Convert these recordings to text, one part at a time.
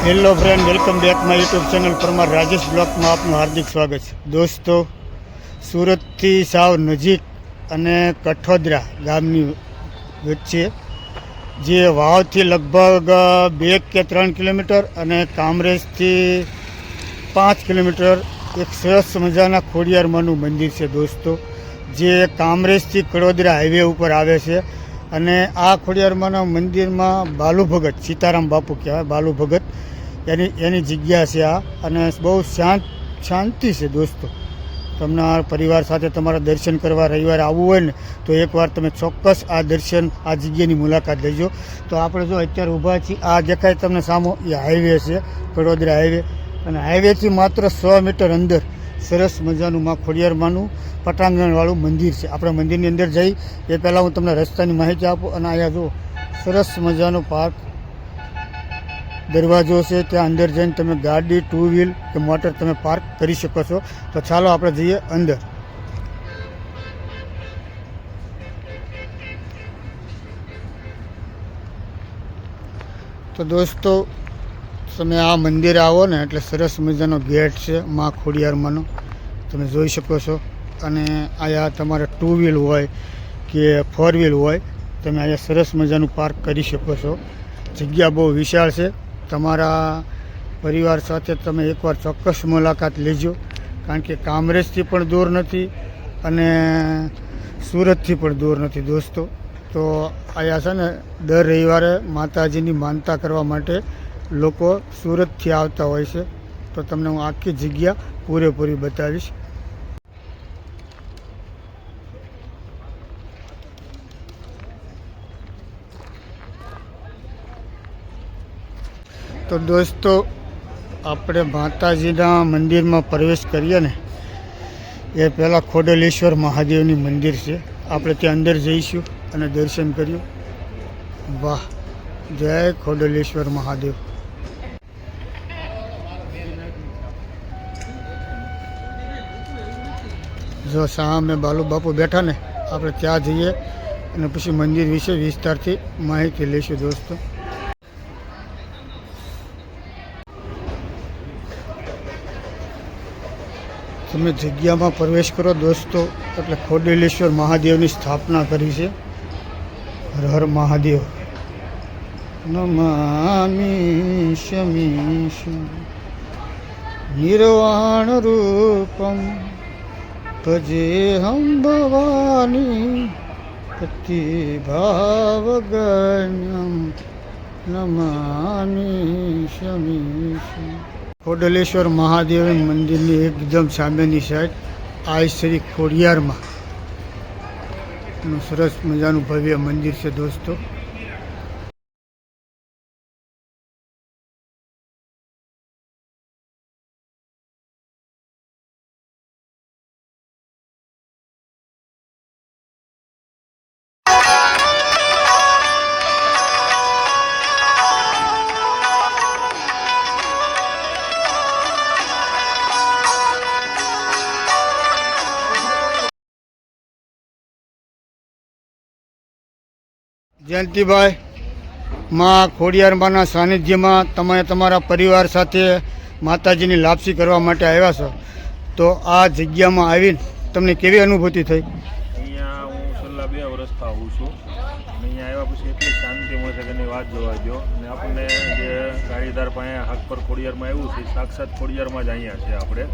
Hello friend, welcome back my YouTube channel Parmar Rajesh બ્લોગમાં આપનું હાર્દિક સ્વાગત છે. દોસ્તો, સુરતથી સાવ નજીક અને કઠોદરા ગામની વચ્ચે જે વાવથી લગભગ 2 કે 3 કિલોમીટર અને કામરેજથી 5 કિલોમીટર એક સરસ મજાના ખોડિયારમાંનું મંદિર છે દોસ્તો, જે કામરેજથી કડોદરા હાઈવે ઉપર આવે છે. અને આ ખોડિયારમાંના મંદિરમાં બાલુ ભગત, સીતારામ બાપુ કહેવાય, બાલુ ભગત એની જગ્યા છે આ. અને બહુ શાંતિ છે દોસ્તો. તમને આ પરિવાર સાથે તમારા દર્શન કરવા રવિવારે આવવું હોય ને તો એકવાર તમે ચોક્કસ આ દર્શન, આ જગ્યાની મુલાકાત લેજો. તો આપણે જો અત્યારે ઊભા છીએ, આ દેખાય તમને સામો એ હાઈવે છે, કડોદરા હાઈવે. અને હાઈવેથી માત્ર 100 મીટર અંદર સરસ મજાનું માં ખોડિયારમાંનું પટાંગણવાળું મંદિર છે. આપણે મંદિરની અંદર જઈ એ પહેલાં હું તમને રસ્તાની માહિતી આપું. અને અહીંયા જો સરસ મજાનો પાર્ક દરવાજો છે, ત્યાં અંદર જઈને તમે ગાડી, 2 વ્હીલ કે મોટર તમે પાર્ક કરી શકો છો. તો ચાલો આપણે જઈએ અંદર. તો દોસ્તો, તમે આ મંદિરે આવો ને એટલે સરસ મજાનો ગેટ છે માં ખોડિયારમાંનો, તમે જોઈ શકો છો. અને અહીંયા તમારે 2 વ્હીલ હોય કે 4 વ્હીલ હોય, તમે અહીંયા સરસ મજાનું પાર્ક કરી શકો છો. જગ્યા બહુ વિશાળ છે. તમારા પરિવાર સાથે તમે એકવાર ચોક્કસ મુલાકાત લેજો, કારણ કે કામરેજથી પણ દૂર નથી અને સુરતથી પણ દૂર નથી દોસ્તો. તો અહીંયા છે ને દર રવિવારે માતાજીની માનતા કરવા માટે લોકો સુરતથી આવતા હોય છે. તો તમને હું આખી જગ્યા પૂરેપૂરી બતાવીશ. તો દોસ્તો, આપણે માતાજીના મંદિરમાં પ્રવેશ કરીએ ને એ પહેલાં ખોડલેશ્વર મહાદેવની મંદિર છે. આપણે ત્યાં અંદર જઈશું અને દર્શન કર્યું. વાહ, જય ખોડલેશ્વર મહાદેવ. જો સામે બાલુ બાપુ બેઠા ને, આપણે ત્યાં જઈએ અને પછી મંદિર વિશે વિસ્તારથી માહિતી લઈશું દોસ્તો. તમે જગ્યામાં પ્રવેશ કરો દોસ્તો એટલે ખોડલેશ્વર મહાદેવની સ્થાપના કરી છે. હર હર મહાદેવ. નમામિ શમીશ નિર્વાણ રૂપમ ભજેહં ભવાની પ્રતિભાવગણ્યમ નમામિ શમીશ. ખોડલેશ્વર મહાદેવ મંદિરની એકદમ સામેની સાઈડ આ શ્રી ખોડિયારમાં સરસ મજાનું ભવ્ય મંદિર છે દોસ્તો. જયંતિભાઈ, માં ખોડિયારમાંના સાનિધ્યમાં તમે તમારા પરિવાર સાથે માતાજીની લાપસી કરવા માટે આવ્યા છો. તો આ જગ્યામાં આવીને તમને કેવી અનુભૂતિ થઈ? અહીંયા હું છેલ્લા 2 વર્ષથી આવું છું. અહીંયા આવ્યા પછી એટલી શાંતિ મળે છે કે એની વાત જોવા દો. અને આપણને જે ગાડીદાર પાસે હાક પર ખોડિયારમાં આવ્યું છે, સાક્ષાત ખોડિયારમાં જ અહીંયા છે આપણે.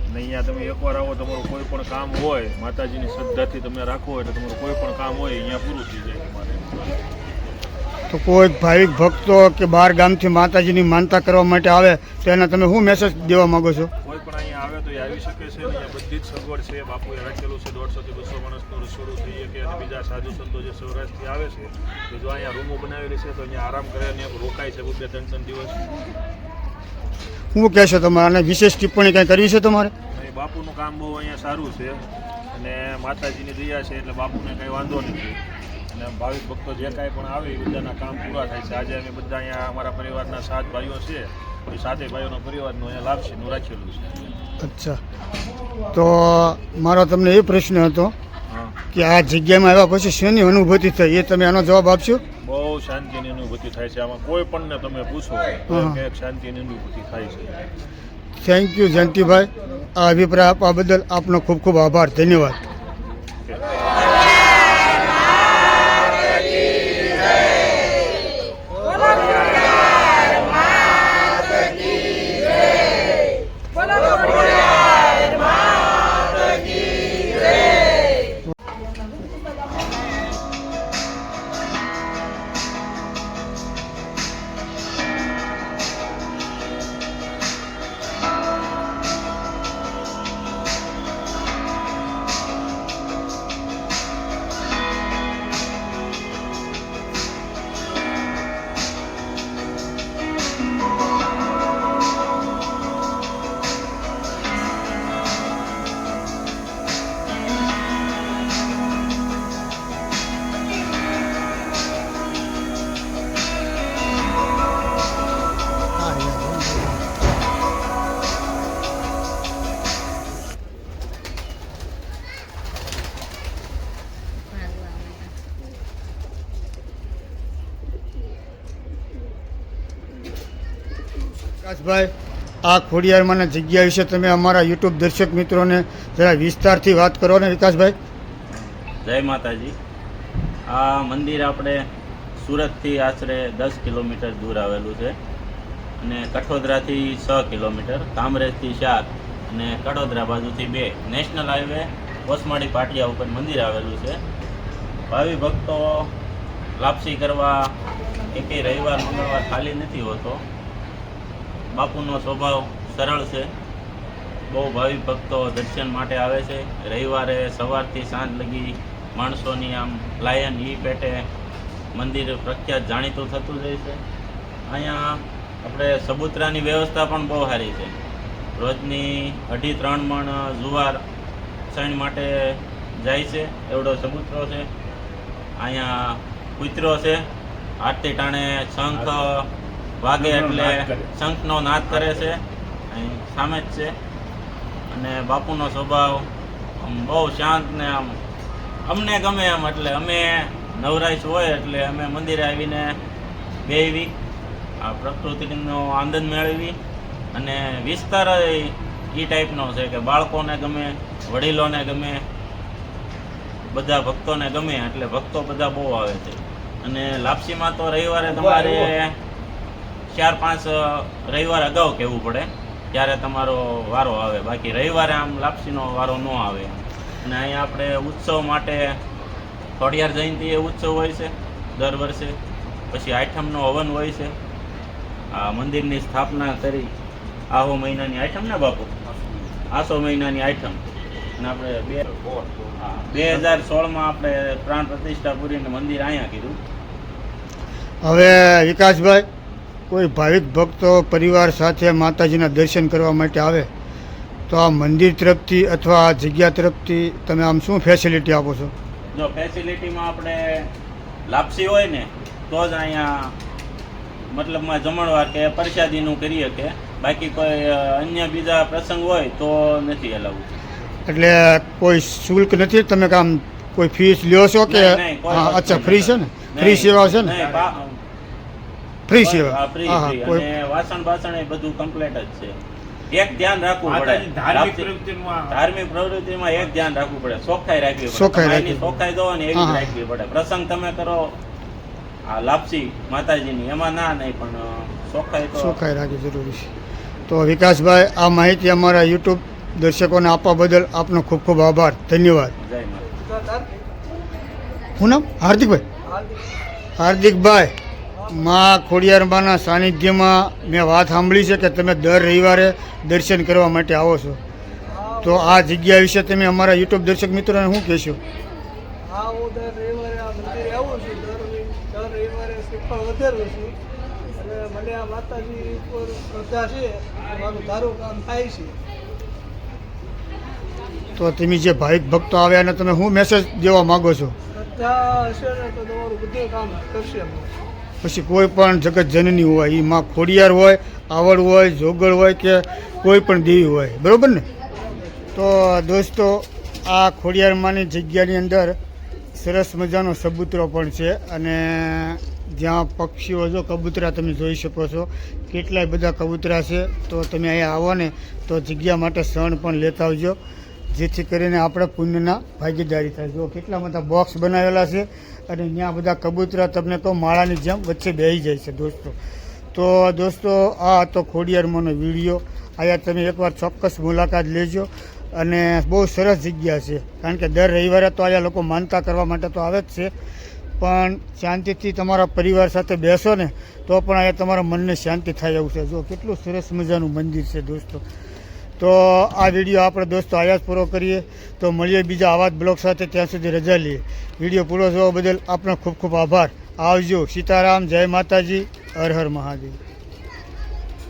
અને અહીંયા તમે એકવાર આવો, તમારું કોઈ પણ કામ હોય, માતાજીની શ્રદ્ધાથી તમે રાખો હોય તો તમારું કોઈ પણ કામ હોય અહીંયા પૂરું થઈ જાય તમારે. તો કોઈ ભાવિક ભક્તો કે બહાર ગામથી માતાજીની માનતા કરવા માટે આવે તો એને તમે શું મેસેજ દેવા માગો છો? કોઈ પણ અહીંયા આવે તો એ આવી શકે છે. અહીંયા બધી જ સગવડ છે. બાપુએ રાખેલું છે 150 થી 200 માણસનું રસોડું થઈ શકે. અને બીજા સાધુ સંતો જે સૌરાષ્ટ્રથી આવે છે તો જો અહીંયા રૂમો બનાવેલી છે તો અહીંયા આરામ કરે અને રોકાય છે 2-3 દિવસ. શું કહેશો તમારે? અને વિશેષ ટિપ્પણી કંઈ કરવી છે તમારે? બાપુનું કામ બહુ અહીંયા સારું છે અને માતાજીની દયા છે એટલે બાપુને કંઈ વાંધો નથી. અને ભાવિક ભક્તો જે કાંઈ પણ આવે એ બધાના કામ પૂરા થાય છે. આજે અમે બધા અહીંયા અમારા પરિવારના 7 ભાઈઓ છે, એ 7 ભાઈઓનો પરિવારનું અહીંયા લાપસીનું રાખેલું છે. અચ્છા, તો મારો તમને એ પ્રશ્ન હતો કે આ જગ્યામાં આવ્યા પછી શેની અનુભૂતિ થઈ, એ તમે આનો જવાબ આપશો? બહુ બહુ શાંતિની અનુભૂતિ થાય છે. આમાં કોઈ પણ ને તમે પૂછો તો હા. કે શાંતિની અનુભૂતિ થાય છે. થેન્ક યુ જયંતિભાઈ, આ અભિપ્રાય આપવા બદલ આપનો ખૂબ ખૂબ આભાર, ધન્યવાદ. વિકાસભાઈ, આ ખોડિયારમાંના જગ્યા વિશે તમે અમારા યુટ્યુબ દર્શક મિત્રોને જરા વિસ્તારથી વાત કરો ને વિકાસભાઈ. જય માતાજી. આ મંદિર આપણે સુરતથી આશરે 10 કિલોમીટર દૂર આવેલું છે અને કઠોદરાથી 6 કિલોમીટર, કામરેજથી 4 અને કડોદરા બાજુથી 2. નેશનલ હાઈવે ઓસમાડી પાટિયા ઉપર મંદિર આવેલું છે. ભાવિ ભક્તો લાપસી કરવા એકેય રવિવાર મંગળવાર ખાલી નથી હોતો. બાપુનો સ્વભાવ સરળ છે. બહુ ભાવિક ભક્તો દર્શન માટે આવે છે. રવિવારે સવારથી સાંજ લગી માણસોની આમ લાયન ઈ પેટે મંદિર પ્રખ્યાત જાણીતું થતું જાય છે. અહીંયા આપણે સબૂતરાની વ્યવસ્થા પણ બહુ સારી છે. રોજની 2.5-3 મણ જુવાર સણ માટે જાય છે એવડો સબૂતરો છે. અહીંયા કૂતરો છે. આરતી ટાણે શંખ વાગે એટલે શંખનો નાદ કરે છે. અહીં સામે જ છે. અને બાપુનો સ્વભાવ આમ બહુ શાંત ને આમ અમને ગમે એમ, એટલે અમે નવરાશ હોય એટલે અમે મંદિરે આવીને બેહવી, આ પ્રકૃતિનો આનંદ મેળવી. અને વિસ્તાર એ ટાઈપનો છે કે બાળકોને ગમે, વડીલોને ગમે, બધા ભક્તોને ગમે, એટલે ભક્તો બધા બહુ આવે છે. અને લાપસીમાં તો રવિવારે તમારે 4-5 રવિવાર અગાઉ કહેવું પડે ત્યારે તમારો વારો આવે. બાકી રવિવારે આમ લાપસીનો વારો ન આવે. અને અહીંયા આપણે ઉત્સવ માટે ખોડિયાર જયંતિ એ ઉત્સવ હોય છે દર વર્ષે. પછી આઠમનો હવન હોય છે. આ મંદિરની સ્થાપના કરી આહો મહિનાની આઠમ ને બાપુ, આસો મહિનાની આઠમ. અને આપણે 2016માં આપણે પ્રાણ પ્રતિષ્ઠા પૂરીને મંદિર અહીંયા કીધું. હવે વિકાસભાઈ, કોઈ ભાવિક ભક્તો પરિવાર સાથે માતાજીના દર્શન કરવા માટે આવે તો આ મંદિર તરફથી અથવા આ જગ્યા તરફથી તમે આમ શું ફેસિલિટી આપો છો? જો ફેસિલિટીમાં આપણે લાપસી હોય ને તો જ અહીંયા મતલબમાં જમણવાર કે પ્રસાદીનું કરીએ કે, બાકી કોઈ અન્ય બીજા પ્રસંગ હોય તો નથી અલાઉ. એટલે કોઈ શુલ્ક નથી? તમે કામ કોઈ ફીસ લ્યો છો કે? નહીં, કોઈ હા, વસ્તુ અચ્છા, નહીં. ફ્રી છે ને? ફ્રી સેવા છે ને? નહીં, ફ્રી સેવા. હા, ફ્રી, હા, ફ્રી. કોઈ અને વાસણ બાસણ એ બધું કમ્પ્લીટ જ છે. એક ધ્યાન રાખવું પડે, માતાજી ધાર્મિક લાપસી- પ્રવૃત્તિમાં ધાર્મિક પ્રવૃત્તિમાં એક ધ્યાન રાખવું પડે, ચોખ્ખાઈ રાખવી પડે. ચોખ્ખાઈ તમારી રાખવી. ચોખ્ખાઈ દો ને એવી જ હા. રાખવી પડે. પ્રસંગ તમે કરો આ લાપસી માતાજીની એમાં ના નહીં, પણ ચોખ્ખાઈ તો ચોખ્ખાઈ રાખવી જરૂરી છે. તો વિકાસભાઈ, આ માહિતી અમારા યુટ્યુબ દર્શકોને આપવા બદલ આપનો ખૂબ ખૂબ આભાર, ધન્યવાદ. જય માતા. શું નામ? હાર્દિકભાઈ. હાર્દિકભાઈ, માં ખોડિયારમાંના સાનિધ્યમાં મેં વાત સાંભળી છે કે તમે દર રવિવારે દર્શન કરવા માટે આવો છો. તો આ જગ્યા વિશે તમે અમારા યુટ્યુબ દર્શક મિત્રોને શું કહેશો? હા, હું દર રવિવારે આ મંદિરે આવું છું. દર રવિવારે શ્રીફળ વધારું છું. અને મને આ માતાજી ઉપર શ્રદ્ધા છે, મારું ધારું કામ થાય છે. તો તમે જે ભાવિક ભક્તો આવ્યા અને તમે શું મેસેજ દેવા માગો છો? શ્રદ્ધા હશે ને તો તમારું બધું કામ કરશે. પછી કોઈ પણ જગત જનની હોય, એ માં ખોડિયાર હોય, આવડ હોય, જોગળ હોય કે કોઈ પણ દેવી હોય, બરાબર ને? તો દોસ્તો, આ ખોડિયારમાંની જગ્યાની અંદર સરસ મજાનો કબૂતરો પણ છે અને જ્યાં પક્ષીઓ જો કબૂતરા તમે જોઈ શકો છો કેટલાય બધા કબૂતરા છે. તો તમે અહીંયા આવો ને તો જગ્યા માટે શણ પણ લેતા આવજો જેથી કરીને આપણે પુણ્યના ભાગીદારી થાય. જો કેટલા બધા બોક્સ બનાવેલા છે અને ત્યાં બધા કબૂતરા તમને કહું માળાની જેમ વચ્ચે બેસી જાય છે દોસ્તો. તો દોસ્તો આ હતો ખોડિયારમાંનો વિડીયો. અહીંયા તમે એકવાર ચોક્કસ મુલાકાત લેજો અને બહુ સરસ જગ્યા છે કારણ કે દર રવિવારે તો અહીંયા લોકો માનતા કરવા માટે તો આવે જ છે પણ શાંતિથી તમારા પરિવાર સાથે બેસો ને તો પણ અહીંયા તમારા મનને શાંતિ થાય એવું છે. જો કેટલું સરસ મજાનું મંદિર છે દોસ્તો. તો આ વિડીયો આપણે દોસ્તો અહીંયા જ પૂરો કરીએ. તો મળીએ બીજા આવા જ બ્લોગ સાથે. ત્યાં સુધી રજા લઈએ. વિડીયો પૂરો જોવા બદલ આપનો ખૂબ ખૂબ આભાર. આવજો. સીતારામ, જય માતાજી, હર હર મહાદેવ.